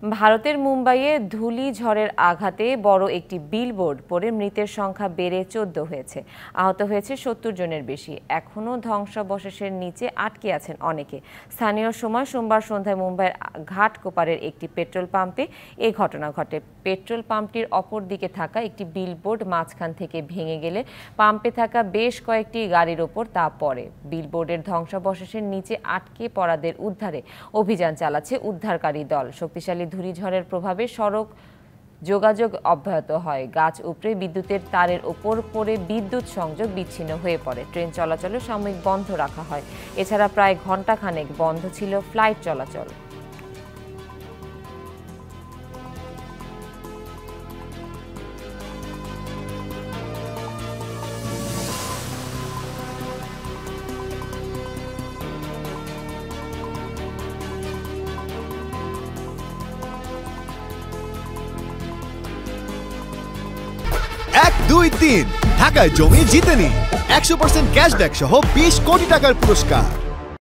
ভারতের মুম্বাইয়ে ধূলিঝড়ের আঘাতে বড় একটি বিলবোর্ড পড়ে মৃতের সংখ্যা বেড়ে 14 হয়েছে। আহত হয়েছে 70 জনের বেশি। এখনও ধ্বংসাবশেষের নিচে আটকে আছেন অনেকে। স্থানীয় সময় সোমবার সন্ধ্যায় মুম্বাইয়ের ঘাটকোপারের একটি পেট্রোল পাম্পে এই ঘটনা ঘটে। পেট্রোল পাম্পটির অপর দিকে থাকা একটি বিলবোর্ড মাঝখান থেকে ভেঙে গেলে পাম্পে থাকা বেশ কয়েকটি গাড়ির ওপর তা পড়ে। বিলবোর্ডের ধ্বংসাবশেষের নিচে আটকে পড়াদের উদ্ধারে অভিযান চালাচ্ছে উদ্ধারকারী দল। শক্তিশালী ধূলিঝড়ের প্রভাবে সড়ক যোগাযোগ অব্যাহত হয়। গাছ উপড়ে বিদ্যুতের তারের ওপর পড়ে বিদ্যুৎ সংযোগ বিচ্ছিন্ন হয়ে পড়ে। ট্রেন চলাচলও সাময়িক বন্ধ রাখা হয়। এছাড়া প্রায় ঘণ্টাখানেক বন্ধ ছিল ফ্লাইট চলাচল। এক দুই তিন ঢাকায় জমি জিতে নিন 100% ক্যাশব্যাক সহ 20 কোটি টাকার পুরস্কার।